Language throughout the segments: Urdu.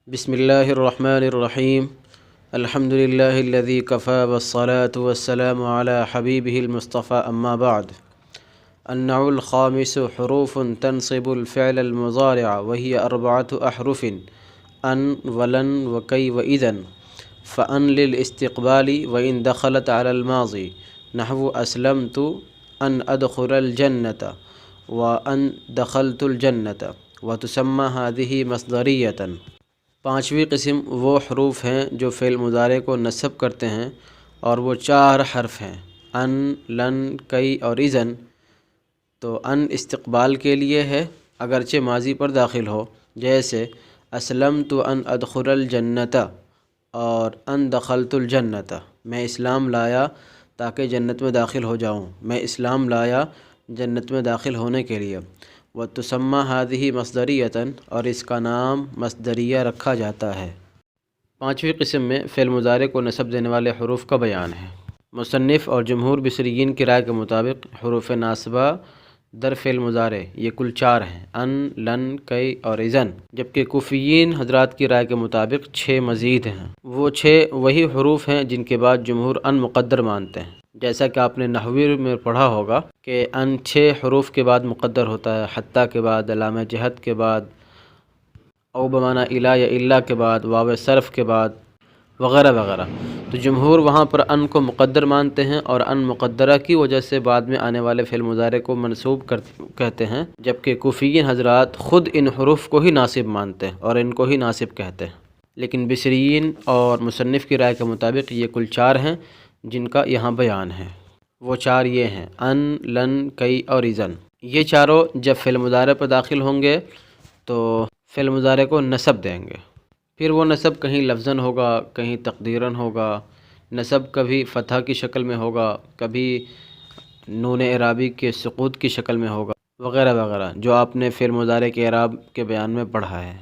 بسم اللہ الرحمن الرحیم الحمد للہ الذی کفى والصلاة والسلام علی حبیبہ المصطفى اما بعد النوع الخامس حروف تنصب الفعل المضارع وهي أربعة أحرف أن ولن وكي وإذن فأن للاستقبال وإن دخلت على الماضي نحو أسلمت أن أدخل الجنة وأن دخلت الجنة وتسمى هذه مصدرية۔ پانچویں قسم وہ حروف ہیں جو فعل مضارع کو نصب کرتے ہیں اور وہ چار حرف ہیں ان، لن، کئی اور اذن۔ تو ان استقبال کے لیے ہے اگرچہ ماضی پر داخل ہو، جیسے اسلمت ان ادخل الجنت اور ان دخلت الجنت، میں اسلام لایا تاکہ جنت میں داخل ہو جاؤں، میں اسلام لایا جنت میں داخل ہونے کے لیے۔ وتسمى هذه مصدریة، اور اس کا نام مصدریہ رکھا جاتا ہے۔ پانچویں قسم میں فعل مضارع کو نصب دینے والے حروف کا بیان ہے۔ مصنف اور جمہور بصریین کی رائے کے مطابق حروف ناصبہ در فعل مضارع یہ کل چار ہیں، ان، لن، کئی اور اذن، جبکہ کوفیین حضرات کی رائے کے مطابق 6 مزید ہیں۔ وہ 6 وہی حروف ہیں جن کے بعد جمہور ان مقدر مانتے ہیں، جیسا کہ آپ نے نحوی میں پڑھا ہوگا کہ ان 6 حروف کے بعد مقدر ہوتا ہے، حتیٰ کے بعد، علامہ جہت کے بعد، او بمعنی الا یا الا کے بعد، واو صرف کے بعد وغیرہ وغیرہ۔ تو جمہور وہاں پر ان کو مقدر مانتے ہیں اور ان مقدرہ کی وجہ سے بعد میں آنے والے فعل مضارع کو منصوب کہتے ہیں، جبکہ کوفیین حضرات خود ان حروف کو ہی ناصب مانتے ہیں اور ان کو ہی ناصب کہتے ہیں۔ لیکن بصریین اور مصنف کی رائے کے مطابق یہ کل 4 ہیں جن کا یہاں بیان ہے۔ وہ 4 یہ ہیں، ان، لن، کئی اور اذن۔ یہ چاروں جب فعل مضارع پر داخل ہوں گے تو فعل مضارع کو نصب دیں گے۔ پھر وہ نصب کہیں لفظاً ہوگا، کہیں تقدیراً ہوگا۔ نصب کبھی فتح کی شکل میں ہوگا، کبھی نون اعرابی کے سقوط کی شکل میں ہوگا، وغیرہ وغیرہ، جو آپ نے فعل مضارع کے اعراب کے بیان میں پڑھا ہے۔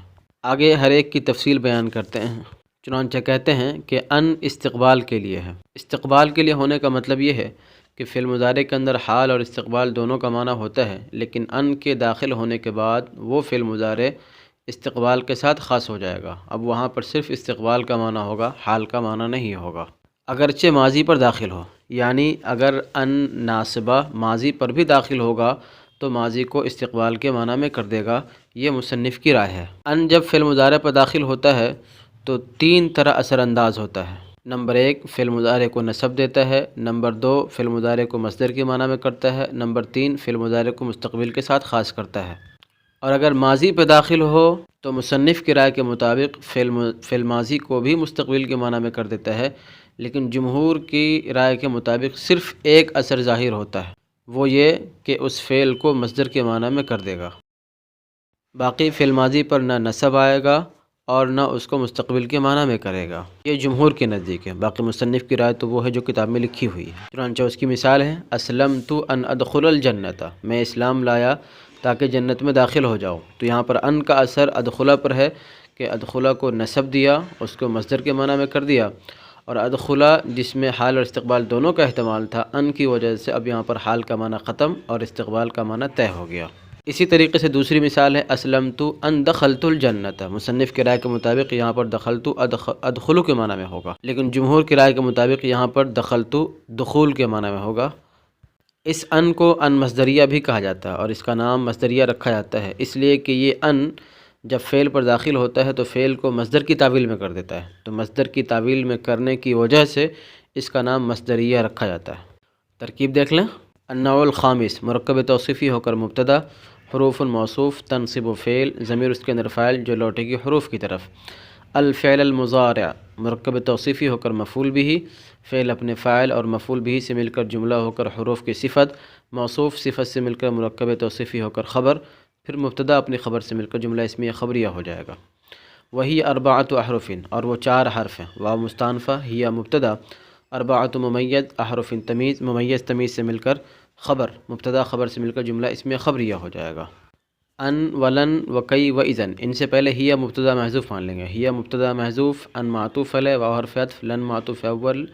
آگے ہر ایک کی تفصیل بیان کرتے ہیں۔ چنانچہ کہتے ہیں کہ ان استقبال کے لیے ہے۔ استقبال کے لیے ہونے کا مطلب یہ ہے کہ فعل مضارع کے اندر حال اور استقبال دونوں کا معنی ہوتا ہے، لیکن ان کے داخل ہونے کے بعد وہ فعل مضارع استقبال کے ساتھ خاص ہو جائے گا۔ اب وہاں پر صرف استقبال کا معنی ہوگا، حال کا معنی نہیں ہوگا، اگرچہ ماضی پر داخل ہو۔ یعنی اگر ان ناصبہ ماضی پر بھی داخل ہوگا تو ماضی کو استقبال کے معنی میں کر دے گا، یہ مصنف کی رائے ہے۔ ان جب فعل مضارع پر داخل ہوتا ہے تو 3 طرح اثر انداز ہوتا ہے۔ نمبر 1 فعل مضارع کو نصب دیتا ہے، نمبر 2 فعل مضارع کو مصدر کے معنی میں کرتا ہے، نمبر 3 فعل مضارع کو مستقبل کے ساتھ خاص کرتا ہے۔ اور اگر ماضی پہ داخل ہو تو مصنف کی رائے کے مطابق فعل ماضی کو بھی مستقبل کے معنی میں کر دیتا ہے، لیکن جمہور کی رائے کے مطابق صرف ایک اثر ظاہر ہوتا ہے، وہ یہ کہ اس فعل کو مصدر کے معنی میں کر دے گا۔ باقی فعل ماضی پر نہ نصب آئے گا اور نہ اس کو مستقبل کے معنی میں کرے گا، یہ جمہور کے نزدیک ہے۔ باقی مصنف کی رائے تو وہ ہے جو کتاب میں لکھی ہوئی ہے۔ چنانچہ اس کی مثال ہے اسلمت ان ادخل الجنت، میں اسلام لایا تاکہ جنت میں داخل ہو جاؤ۔ تو یہاں پر ان کا اثر ادخلہ پر ہے کہ ادخلہ کو نصب دیا، اس کو مصدر کے معنی میں کر دیا، اور ادخلہ جس میں حال اور استقبال دونوں کا احتمال تھا، ان کی وجہ سے اب یہاں پر حال کا معنی ختم اور استقبال کا معنی طے ہو گیا۔ اسی طریقے سے دوسری مثال ہے اسلمت ان دخلت الجنت، مصنف کی رائے کے مطابق یہاں پر دخلت ادخلو کے معنی میں ہوگا، لیکن جمہور کی رائے کے مطابق یہاں پر دخلت دخول کے معنی میں ہوگا۔ اس ان کو ان مصدریہ بھی کہا جاتا ہے اور اس کا نام مصدریہ رکھا جاتا ہے، اس لیے کہ یہ ان جب فعل پر داخل ہوتا ہے تو فعل کو مصدر کی تعویل میں کر دیتا ہے، تو مصدر کی تعویل میں کرنے کی وجہ سے اس کا نام مصدریہ رکھا جاتا ہے۔ ترکیب دیکھ لیں۔ النوع الخامس مرکب توصیفی ہو کر مبتدا، حروف موصوف تنصب و فعل، ضمیر اس کے اندر فاعل جو لوٹے گی حروف کی طرف۔ الفعل المضارع مرکب توصیفی ہو کر مفعول بھی، فعل اپنے فاعل اور مفعول بھی سے مل کر جملہ ہو کر حروف کی صفت، موصوف صفت سے مل کر مرکب توصیفی ہو کر خبر، پھر مبتدا اپنی خبر سے مل کر جملہ اسمیہ خبریہ ہو جائے گا۔ وہی 4 احرف، اور وہ 4 حرف ہیں۔ واو مستانفہ ہی مبتدا، 4 ممیز احرف تمیز، ممیز تمیز سے مل کر خبر، مبتدا خبر سے مل کر جملہ اسمیہ خبریہ ہو جائے گا۔ ان ولن وکئی و اذن، ان سے پہلے ہی مبتدا محذوف مان لیں گے، ہی مبتدا محذوف، ان معطوف علیہ، واو حرف عطف، لن معطوف اول،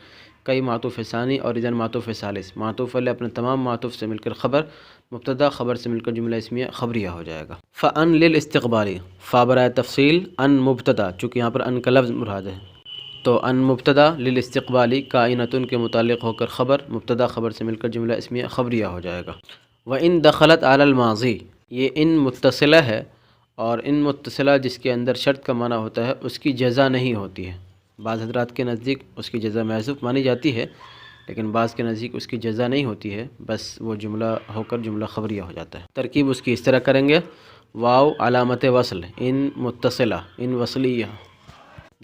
کئی معطوف ثانی اور اذن معطوف ثالث، معطوف علیہ اپنے تمام معطوف سے مل کر خبر، مبتدا خبر سے مل کر جملہ اسمیہ خبریہ ہو جائے گا۔ فَأَن لِلْاِسْتِقْبَالِ، فا برائے تفصیل، ان مبتدا، چونکہ یہاں پر ان کا لفظ مراد ہے تو ان مبتدا للاستقبالی کائنتن کے متعلق ہو کر خبر، مبتدا خبر سے مل کر جملہ اسمیہ خبریہ ہو جائے گا۔ وَإِن دخلت علی الماضی، یہ ان متصلہ ہے، اور ان متصلہ جس کے اندر شرط کا معنی ہوتا ہے اس کی جزا نہیں ہوتی ہے۔ بعض حضرات کے نزدیک اس کی جزا محذوف مانی جاتی ہے، لیکن بعض کے نزدیک اس کی جزا نہیں ہوتی ہے، بس وہ جملہ ہو کر جملہ خبریہ ہو جاتا ہے۔ ترکیب اس کی اس طرح کریں گے، واو علامت وصل، ان متصلہ، ان وصلیہ،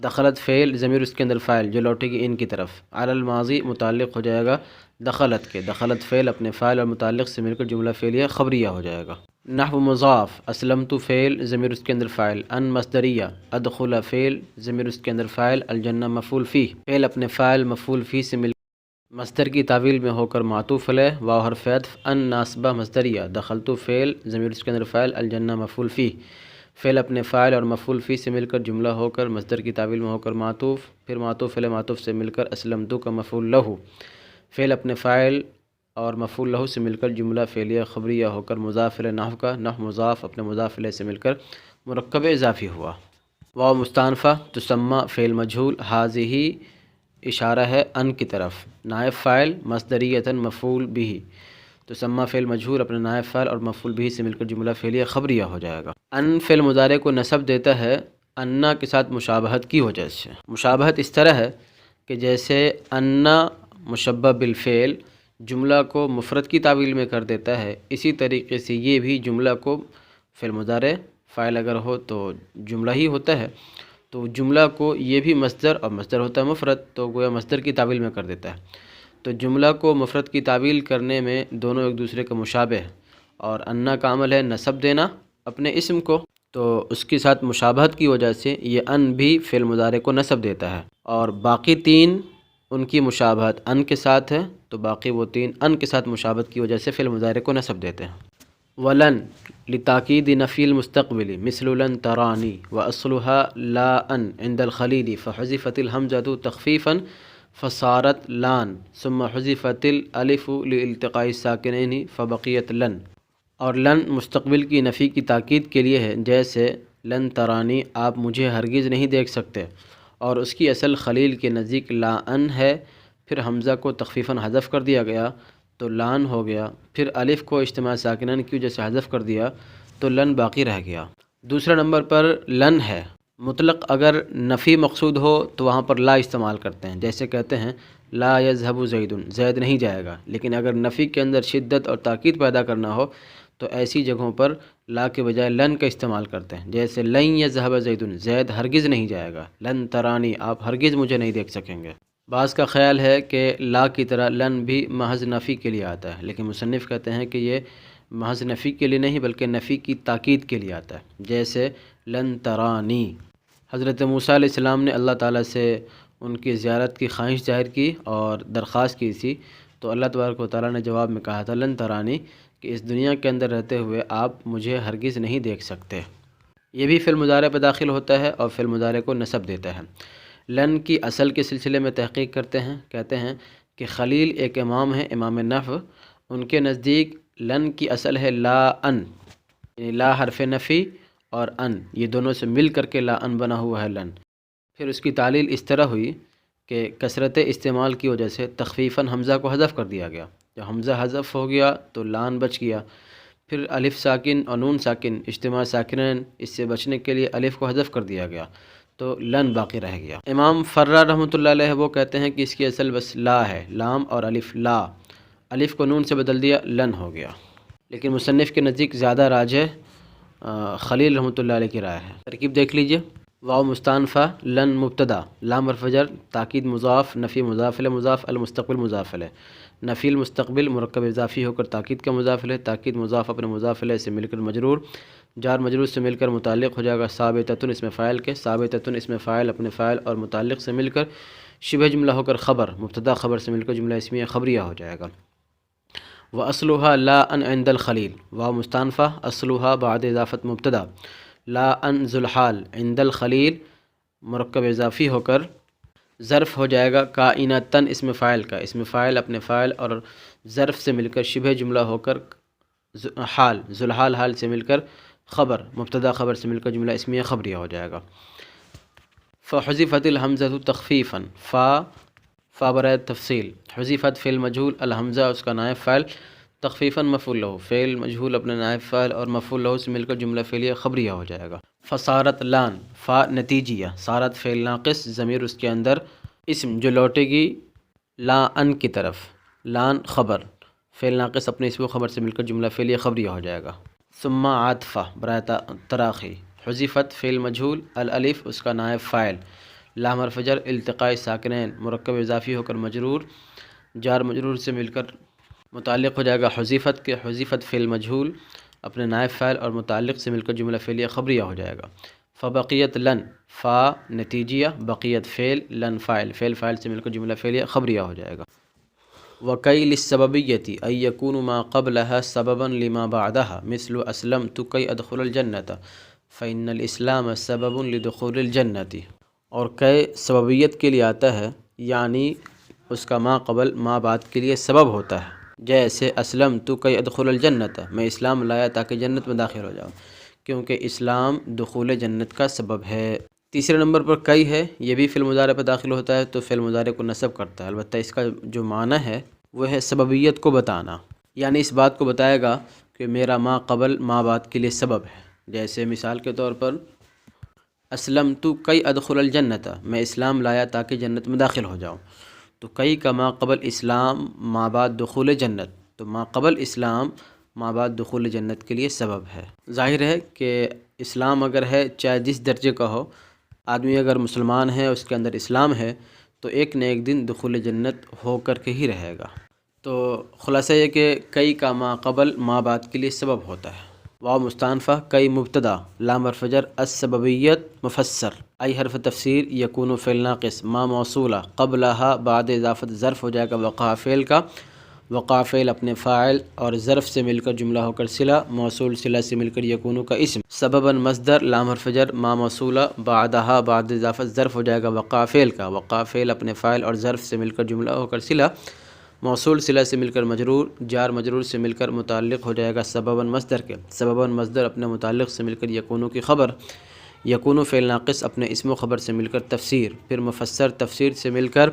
دخلت فعل، ضمیر اس کے اندر فاعل جو لوٹے گی ان کی طرف، علی الماضی متعلق ہو جائے گا دخلت کے، دخلت فعل اپنے فاعل اور متعلق سے مل کر جملہ فعلیہ خبریہ ہو جائے گا۔ نحو مضاف، اسلمت فعل، ضمیر اس کے اندر فاعل، ان مصدریہ، ادخل فعل، ضمیر اس کے اندر فاعل، الجنہ مفعول فیہ، فعل اپنے فاعل مفعول فیہ سے مل مصدر کی تعویل میں ہو کر معطوف علیہ، واو حرف عطف، ان ناصبہ مصدریہ، دخلت فعل، ضمیر اس کے اندر فاعل، الجنہ مفعول فیہ، فعل اپنے فاعل اور مفعول فیہ سے مل کر جملہ ہو کر مصدر کی تعویل میں ہو کر معطوف، پھر معطوف علیہ معطوف سے مل کر اسلمت کا مفعول لہ، فعل اپنے فاعل اور مفعول لہ سے مل کر جملہ فعلیہ خبریہ ہو کر مضاف الیہ نحو کا، نحو مضاف اپنے مضاف الیہ سے مل کر مرکب اضافی ہوا۔ واو مستانفہ، تسمى فعل مجہول، ہذہ اشارہ ہے ان کی طرف، نائب فاعل مصدریۃ مفعول بہ، تسمى فعل مجہول اپنے نائب فاعل اور مفعول بہ سے مل کر جملہ فعلیہ خبریہ ہو جائے گا۔ ان فعل مضارع کو نصب دیتا ہے انا کے ساتھ مشابہت کی وجہ سے۔ مشابہت اس طرح ہے کہ جیسے انا مشبہ بالفعل جملہ کو مفرد کی تعویل میں کر دیتا ہے، اسی طریقے سے یہ بھی جملہ کو، فعل مضارع فاعل اگر ہو تو جملہ ہی ہوتا ہے، تو جملہ کو یہ بھی مصدر، اور مصدر ہوتا ہے مفرد تو گویا مصدر کی تعویل میں کر دیتا ہے، تو جملہ کو مفرد کی تعویل کرنے میں دونوں ایک دوسرے کا مشابہ ہے، اور انا کا عمل ہے نصب دینا اپنے اسم کو، تو اس کے ساتھ مشابہت کی وجہ سے یہ ان بھی فعل مضارع کو نصب دیتا ہے، اور باقی تین ان کی مشابہت ان کے ساتھ ہے تو باقی وہ تین ان کے ساتھ مشابہت کی وجہ سے فعل مضارع کو نصب دیتے ہیں۔ ولن لتاکید نفی المستقبل مثل لن ترانی واصلها لا ان عند الخلیل فحذفت الحمزة تخفیفا فصارت لان ثم حذفت الالف لالتقاء الساکنین فبقیت لن، اور لن مستقبل کی نفی کی تاکید کے لیے ہے، جیسے لن ترانی آپ مجھے ہرگز نہیں دیکھ سکتے، اور اس کی اصل خلیل کے نزدیک لا ان ہے، پھر حمزہ کو تخفیفاً حذف کر دیا گیا تو لان ہو گیا، پھر الف کو اجتماع ساکنین کی وجہ سے حذف کر دیا تو لن باقی رہ گیا۔ دوسرے نمبر پر لن ہے، مطلق اگر نفی مقصود ہو تو وہاں پر لا استعمال کرتے ہیں، جیسے کہتے ہیں لا یذهب زید، زید نہیں جائے گا، لیکن اگر نفی کے اندر شدت اور تاکید پیدا کرنا ہو تو ایسی جگہوں پر لا کے بجائے لن کا استعمال کرتے ہیں، جیسے لن یذهب زید، زید ہرگز نہیں جائے گا، لن ترانی آپ ہرگز مجھے نہیں دیکھ سکیں گے۔ بعض کا خیال ہے کہ لا کی طرح لن بھی محض نفی کے لیے آتا ہے، لیکن مصنف کہتے ہیں کہ یہ محض نفی کے لیے نہیں بلکہ نفی کی تاکید کے لیے آتا ہے، جیسے لن ترانی۔ حضرت موسیٰ علیہ السلام نے اللہ تعالیٰ سے ان کی زیارت کی خواہش ظاہر کی اور درخواست کی تھی، تو اللہ تبارک و تعالیٰ نے جواب میں کہا تھا لن ترانی، کہ اس دنیا کے اندر رہتے ہوئے آپ مجھے ہرگز نہیں دیکھ سکتے۔ یہ بھی فعل مضارع پہ داخل ہوتا ہے اور فعل مضارع کو نصب دیتا ہے۔ لن کی اصل کے سلسلے میں تحقیق کرتے ہیں، کہتے ہیں کہ خلیل ایک امام ہے، امام نحو، ان کے نزدیک لن کی اصل ہے لا ان، یعنی لا حرف نفی اور ان، یہ دونوں سے مل کر کے لا ان بنا ہوا ہے لن۔ پھر اس کی تعلیل اس طرح ہوئی کہ کثرت استعمال کی وجہ سے تخفیفاً حمزہ کو حذف کر دیا گیا، جب حمزہ حذف ہو گیا تو لان بچ گیا، پھر الف ساکن اور نون ساکن اجتماع ساکنین، اس سے بچنے کے لیے الف کو حذف کر دیا گیا تو لن باقی رہ گیا۔ امام فرہ رحمۃ اللہ علیہ وہ کہتے ہیں کہ اس کی اصل بس لا ہے، لام اور الف، لا، الف کو نون سے بدل دیا لن ہو گیا، لیکن مصنف کے نزدیک زیادہ راجح خلیل رحمۃ اللہ علیہ کی رائے ہے۔ ترکیب دیکھ لیجئے، واو مستانفہ، لن مبتدا، لام حرف جر، تاکید مضاف، نفی مضاف الیہ مضاف، المستقبل مضاف الیہ، نفی المستقبل مرکب اضافی ہو کر تاکید کا مضاف الیہ، تاکید مضاف اپنے مضاف الیہ سے مل کر مجرور، جار مجرور سے مل کر متعلق ہو جائے گا ثابتۃ اسم فاعل کے، ثابتۃ اسم فاعل اپنے فاعل اور متعلق سے مل کر شبہ جملہ ہو کر خبر، مبتدا خبر سے مل کر جملہ اسمیہ خبریہ ہو جائے گا۔ وَأَصْلُهَا لَا أَنْ عِنْدَ الْخَلِيلِ، واو مستانفہ، اصلها بعد اضافت مبتدا، لا ان ذو الحال عند الخلیل مرکب اضافی ہو کر ظرف ہو جائے گا کائنتن اسم فاعل کا، اسم فاعل اپنے فاعل اور ظرف سے مل کر شبہ جملہ ہو کر حال ذوالحال حال سے مل کر خبر مبتدا خبر سے مل کر جملہ اسمیہ خبریہ ہو جائے گا۔ فحذفت الحمزۃ تخفیفا، فا برائے تفصیل، حذفت فعل مجہول، الحمزہ اس کا نائب فاعل، تخفیفا مفعول لہ، فعل مجہول اپنے نائب فاعل اور مفعول لہ سے مل کر جملہ فعلیہ خبریہ ہو جائے گا۔ فصارت لان، فا نتیجیہ، صارت فعل ناقص، ضمیر اس کے اندر اسم جو لوٹے گی لا ان کی طرف، لان خبر، فعل ناقص اپنے اسم و خبر سے مل کر جملہ فعلیہ خبریہ ہو جائے گا۔ ثم عاطفہ برائے تراخی، حذفت فعل مجہول، الالف اس کا نائب فاعل، لام حرف جر التقاء ساکنین مرکب اضافی ہو کر مجرور، جار مجرور سے مل کر متعلق ہو جائے گا حذفت کے، حذفت فعل مجہول اپنے نائب فاعل اور متعلق سے مل کر جملہ فعلیہ خبریہ ہو جائے گا۔ فبقیت لن، فا نتیجیہ، بقیت فعل، لن فاعل، فعل فاعل سے مل کر جملہ فعلیہ خبریہ ہو جائے گا۔ وَكَيْ لِلسَّبَبِيَّةِ أَن يَكُونُ مَا قَبْلَهَا سَبَبًا لِمَا بَعْدَهَا مِثْلُ أَسْلَمْتُ كَيْ أَدْخُلَ الْجَنَّةَ فَإِنَّ الْإِسْلَامَ سَبَبٌ لِدُخُولِ الْجَنَّةِ، اور کئی سببیت کے لیے آتا ہے، یعنی اس کا ما قبل ما بعد کے لیے سبب ہوتا ہے، جیسے اسلمت کئی ادخل الجنت، میں اسلام لایا تاکہ جنت میں داخل ہو جاؤں، کیونکہ اسلام دخول جنت کا سبب ہے۔ تیسرے نمبر پر کئی ہے، یہ بھی فعل مضارع پہ داخل ہوتا ہے تو فعل مضارع کو نصب کرتا ہے، البتہ اس کا جو معنی ہے وہ ہے سببیت کو بتانا، یعنی اس بات کو بتائے گا کہ میرا ما قبل ما بعد کے لیے سبب ہے۔ جیسے مثال کے طور پر اسلمت کئی ادخل الجنت، میں اسلام لایا تاکہ جنت میں داخل ہو جاؤں، تو کئی کا ما قبل اسلام ما بعد دخول جنت، تو ما قبل اسلام ما بعد دخول جنت کے لیے سبب ہے۔ ظاہر ہے کہ اسلام اگر ہے چاہے جس درجے کا ہو، آدمی اگر مسلمان ہے اس کے اندر اسلام ہے تو ایک نہ ایک دن دخول جنت ہو کر کے ہی رہے گا۔ تو خلاصہ یہ کہ کئی کا ما قبل ما بعد کے لیے سبب ہوتا ہے۔ واو مستانفہ کئی مبتدا، لام حرف جر، السببیت مفسر، ای حرف تفسیر، یکون فعل ناقص، ما موصولہ، قبلہا بعد اضافت ظرف ہو جائے گا وقع فعل کا، وقع فعل اپنے فاعل اور ظرف سے مل کر جملہ ہو کر صلہ، موصول صلہ سے مل کر یکون کا اسم، سببا مصدر، لام حرف جر، ما موصولہ، بعدہا بعد اضافت ظرف ہو جائے گا وقع فعل کا، وقع فعل اپنے فاعل اور ظرف سے مل کر جملہ ہو کر صلہ، موصول صلہ سے مل کر مجرور، جار مجرور سے مل کر متعلق ہو جائے گا سببا مصدر کے، سببا مصدر اپنے متعلق سے مل کر یکون کی خبر، یکون فعل ناقص اپنے اسم و خبر سے مل کر تفسیر، پھر مفسر تفسیر سے مل کر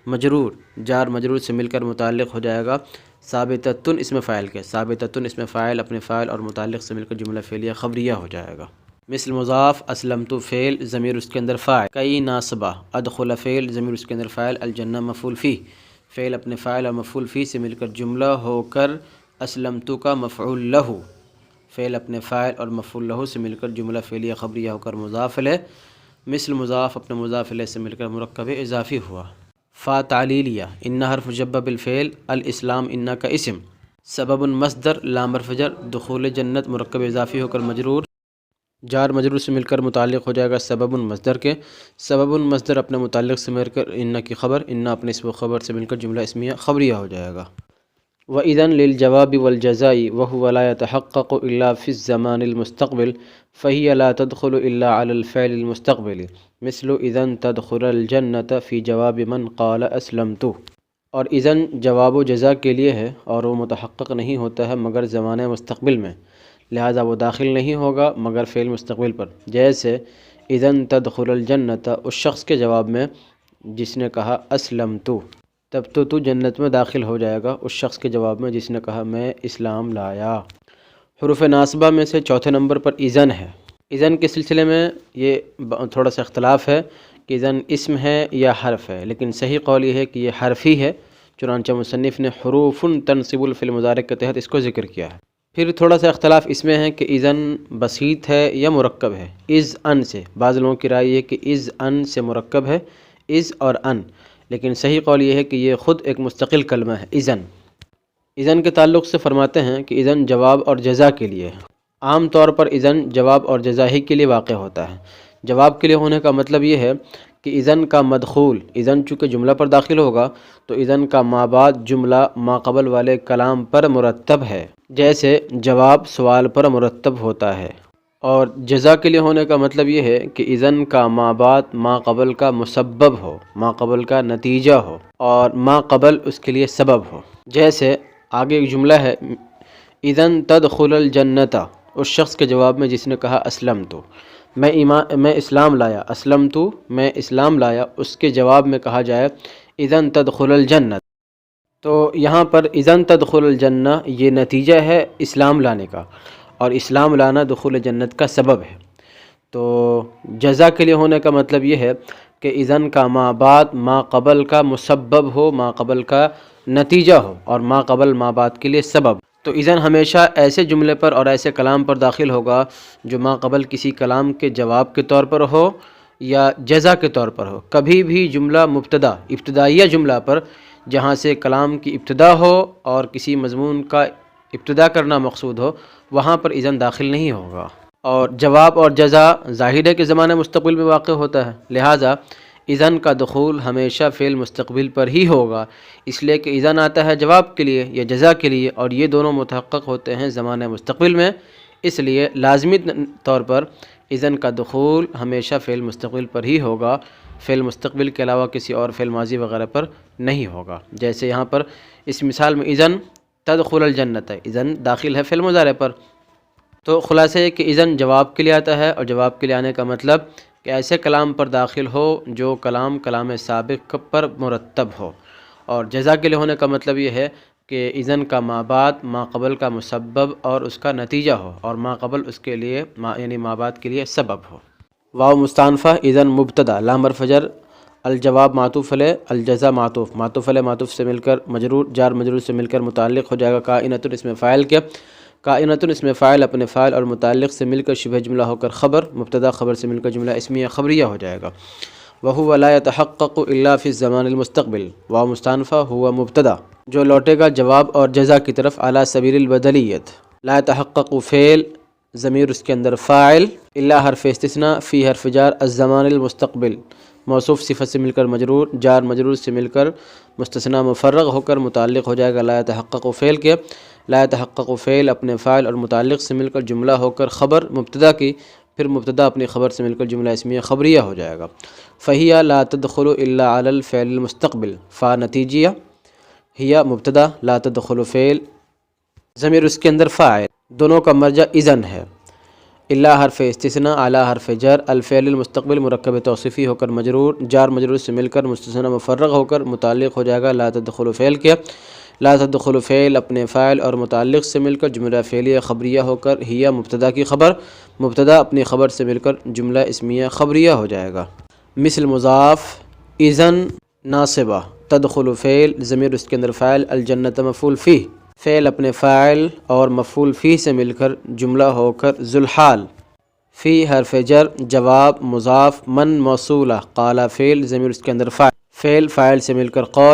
مجرور، جار مجرور سے مل کر متعلق ہو جائے گا ثابتۃ اسم فاعل کے، ثابتۃ اسم فاعل اپنے فاعل اور متعلق سے مل کر جملہ فعلیہ خبریہ ہو جائے گا۔ مثل مضاف، اسلمت فعل، ضمیر اس کے اندر فاعل، کئی ناصبہ، ادخل فعل، ضمیر اس کے اندر فاعل، الجنہ مفعول فیہ، فعل اپنے فاعل اور مفعول فیہ سے مل کر جملہ ہو کر اسلمت کا مفعول لہ، فعل اپنے فاعل اور مفعول لہ سے مل کر جملہ فعلیہ خبریہ ہو کر مضاف الیہ، مثل مضاف اپنے مضاف الیہ سے مل کر مرکب اضافی ہوا۔ فا تعلیلیہ، ان حرف جب بالفعل، الاسلام ان کا اسم، سبب مصدر، لام حرف جر، دخول جنت مرکب اضافی ہو کر مجرور، جار مجرور سے مل کر متعلق ہو جائے گا سبب مصدر کے، سبب مصدر اپنے متعلق سے مل کر ان کی خبر، ان اپنے اسم و خبر سے مل کر جملہ اسمیہ خبریہ ہو جائے گا۔ وَإِذًا لِلْجَوَابِ وَالْجَزَاءِ وَهُوَ لَا يَتَحَقَّقُ إِلَّا فِي الزَّمَانِ الْمُسْتَقْبِلِ فَهِيَ لَا تَدْخُلُ إِلَّا عَلَى الْفِعْلِ الْمُسْتَقْبِلِ مثل إِذًا تَدْخُلَ الْجَنَّةَ فِي جواب من قال أسلمت، اور اذن جواب و جزا کے لیے ہے اور وہ متحقق نہیں ہوتا ہے مگر زمانہ مستقبل میں، لہٰذا وہ داخل نہیں ہوگا مگر فعل مستقبل پر، جیسے اذن تدخل الجنۃ، اس شخص کے جواب میں جس نے کہا اسلمت، تب تو جنت میں داخل ہو جائے گا، اس شخص کے جواب میں جس نے کہا میں اسلام لایا۔ حروف ناصبہ میں سے چوتھے نمبر پر اذن ہے۔ اذن کے سلسلے میں یہ تھوڑا سا اختلاف ہے کہ اذن اسم ہے یا حرف ہے، لیکن صحیح قول یہ ہے کہ یہ حرف ہی ہے، چنانچہ مصنف نے حروف تنصب الفعل المضارع کے تحت اس کو ذکر کیا ہے۔ پھر تھوڑا سا اختلاف اس میں ہے کہ اذن بسیط ہے یا مرکب ہے، از ان سے، بعض لوگوں کی رائے یہ کہ از ان سے مرکب ہے، از اور ان، لیکن صحیح قول یہ ہے کہ یہ خود ایک مستقل کلمہ ہے اذن۔ اذن کے تعلق سے فرماتے ہیں کہ اذن جواب اور جزا کے لیے ہے، عام طور پر اذن جواب اور جزا ہی کے لیے واقع ہوتا ہے۔ جواب کے لیے ہونے کا مطلب یہ ہے کہ اذن کا مدخول، اذن چونکہ جملہ پر داخل ہوگا تو اذن کا ما بعد جملہ ما قبل والے کلام پر مرتب ہے، جیسے جواب سوال پر مرتب ہوتا ہے، اور جزا کے لیے ہونے کا مطلب یہ ہے کہ اذن کا ما بعد ما قبل کا مسبب ہو، ما قبل کا نتیجہ ہو، اور ما قبل اس کے لیے سبب ہو۔ جیسے آگے ایک جملہ ہے، اذن تدخل الجنت، اس شخص کے جواب میں جس نے کہا اسلمت، میں اسلام لایا، اسلمت میں اسلام لایا، اس کے جواب میں کہا جائے اذن تدخل الجنت۔ تو یہاں پر اذن تدخل الجنہ یہ نتیجہ ہے اسلام لانے کا، اور اسلام لانا دخول جنت کا سبب ہے۔ تو جزا کے لیے ہونے کا مطلب یہ ہے کہ اذن کا ما بعد ما قبل کا مسبب ہو، ما قبل کا نتیجہ ہو، اور ما قبل ما بعد کے لیے سبب۔ تو اذن ہمیشہ ایسے جملے پر اور ایسے کلام پر داخل ہوگا جو ما قبل کسی کلام کے جواب کے طور پر ہو یا جزا کے طور پر ہو۔ کبھی بھی جملہ مبتدا، ابتدائیہ جملہ پر جہاں سے کلام کی ابتدا ہو اور کسی مضمون کا ابتدا کرنا مقصود ہو، وہاں پر اذن داخل نہیں ہوگا۔ اور جواب اور جزا ظاہر ہے کہ زمانہ مستقبل میں واقع ہوتا ہے، لہٰذا اذن کا دخول ہمیشہ فعل مستقبل پر ہی ہوگا، اس لیے کہ اذن آتا ہے جواب کے لیے یا جزا کے لیے، اور یہ دونوں متحقق ہوتے ہیں زمانہ مستقبل میں، اس لیے لازمی طور پر اذن کا دخول ہمیشہ فعل مستقبل پر ہی ہوگا، فعل مستقبل کے علاوہ کسی اور فعل ماضی وغیرہ پر نہیں ہوگا۔ جیسے یہاں پر اس مثال میں اذن تدخل الجنت ہے، اذن داخل ہے فعل مضارع پر۔ تو خلاصہ یہ کہ اذن جواب کے لیے آتا ہے، اور جواب کے لیے آنے کا مطلب کہ ایسے کلام پر داخل ہو جو کلام سابق پر مرتب ہو، اور جزا کے لیے ہونے کا مطلب یہ ہے کہ اذن کا ما بعد ما قبل کا مسبب اور اس کا نتیجہ ہو، اور ما قبل اس کے لیے یعنی ما بعد کے لیے سبب ہو۔ واو مستانفہ اذن مبتدا، لام حرف جر، الجواب معطوف علیہ، الجزا معطوف علیہ معطوف سے مل کر مجرور، جار مجرور سے مل کر متعلق ہو جائے گا کائنۃ اسم فاعل کے، کائنۃ اسم فاعل اپنے فاعل اور متعلق سے مل کر شبہ جملہ ہو کر خبر، مبتدا خبر سے مل کر جملہ اسمیہ خبریہ ہو جائے گا۔ وَهُوَ لَا يَتَحَقَّقُ إِلَّا فِي الزَّمَانِ الْمُسْتَقْبِلِ، واو مستانفہ ہوا مبتدا جو لوٹے گا جواب اور جزا کی طرف علی سبیل البدلیت، لا يتحقق فعل ضمیر اس کے اندر فاعل، الا حرف استثناء، فی حرف جار، الزمان المستقبل موصوف صفت سے مل کر مجرور، جار مجرور سے مل کر مستثنیٰ مفرغ ہو کر متعلق ہو جائے گا لا يتحقق فعل کے، لا يتحقق فعل اپنے فاعل اور متعلق سے مل کر جملہ ہو کر خبر مبتدا کی، پھر مبتدا اپنی خبر سے مل کر جملہ اسمیہ خبریہ ہو جائے گا۔ فہیہ لا تدخل الا علی الفعل المستقبل، فا نتیجیہ، ہیا مبتدا، لا تدخل فعل ضمیر اس کے اندر فاعل، دونوں کا مرجع اذن ہے، الا حرف استثناء، اعلی حرف جر، الفعل المستقبل مرکب توصیفی ہو کر مجرور، جار مجرور سے مل کر مستثنیٰ مفرغ ہو کر متعلق ہو جائے گا لا تدخل فعل کے، لا تدخل فعل اپنے فاعل اور متعلق سے مل کر جملہ فعلیہ خبریہ ہو کر ہیا مبتدا کی خبر، مبتدا اپنی خبر سے مل کر جملہ اسمیہ خبریہ ہو جائے گا۔ مثل مضاف، اذن ناصبہ، تدخل فعل ضمیر اس کے اندر فاعل، الجنت مفعول فیہ، فعل اپنے فاعل اور مفعول فیہ سے مل کر جملہ ہو کر ذوالحال، فی حرف جر، جواب مضاف، من موصولہ، قال فعل ضمیر اس کے اندر فاعل، فعل فاعل سے مل کر قول،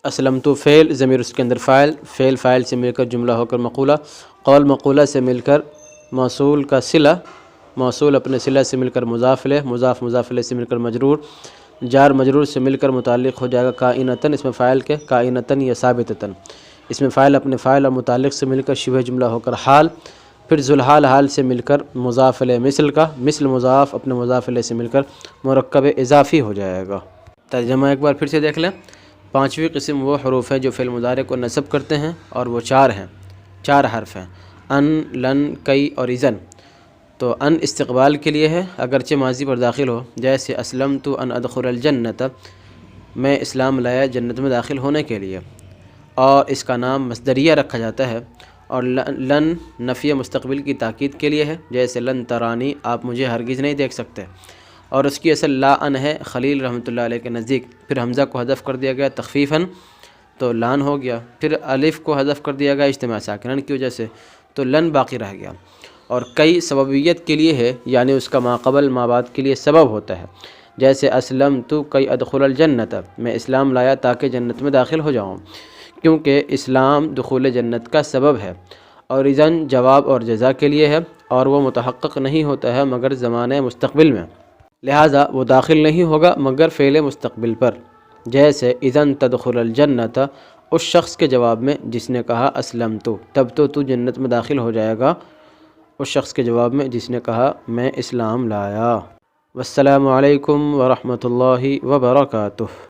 اسلمت فعل ضمیر اس کے اندر فاعل، فعل فاعل سے مل کر جملہ ہو کر مقولہ، قول مقولہ سے مل کر موصول کا صلہ، موصول اپنے صلہ سے مل کر مضاف الیہ، مضاف مضاف الیہ سے مل کر مجرور، جار مجرور سے مل کر متعلق ہو جائے گا کائنتاً اسم فاعل کے، کائنتاً یا ثابتتاً، اسم فاعل اپنے فاعل اور متعلق سے مل کر شبہ جملہ ہو کر حال، پھر ذوالحال حال سے مل کر مضاف الیہ مثل کا، مثل مضاف اپنے مضاف الیہ سے مل کر مرکب اضافی ہو جائے گا۔ ترجمہ ایک بار پھر سے دیکھ لیں۔ پانچویں قسم وہ حروف ہیں جو فعل مضارع کو نصب کرتے ہیں، اور وہ چار ہیں، چار حرف ہیں، ان، لن، کئی اور اذن۔ تو ان استقبال کے لیے ہے، اگرچہ ماضی پر داخل ہو، جیسے اسلمت ان ادخل الجنت، میں اسلام لایا جنت میں داخل ہونے کے لیے، اور اس کا نام مصدریہ رکھا جاتا ہے۔ اور لن نفی مستقبل کی تاکید کے لیے ہے، جیسے لن ترانی، آپ مجھے ہرگز نہیں دیکھ سکتے، اور اس کی اصل لا ان ہے خلیل رحمۃ اللہ علیہ کے نزدیک، پھر حمزہ کو حذف کر دیا گیا تخفیفاً تو لان ہو گیا، پھر الف کو حذف کر دیا گیا اجتماع ساکنن کی وجہ سے تو لن باقی رہ گیا۔ اور کئی سببیت کے لیے ہے، یعنی اس کا ما قبل ما بعد کے لیے سبب ہوتا ہے، جیسے اسلمت کئی ادخل الجنت، میں اسلام لایا تاکہ جنت میں داخل ہو جاؤں، کیونکہ اسلام دخول جنت کا سبب ہے۔ اور اذن جواب اور جزا کے لیے ہے، اور وہ متحقق نہیں ہوتا ہے مگر زمانہ مستقبل میں، لہٰذا وہ داخل نہیں ہوگا مگر فعل مستقبل پر، جیسے اذن تدخل الجنت، اس شخص کے جواب میں جس نے کہا اسلمت، تب تو جنت میں داخل ہو جائے گا، اس شخص کے جواب میں جس نے کہا میں اسلام لایا۔ والسلام علیکم ورحمۃ اللہ وبرکاتہ۔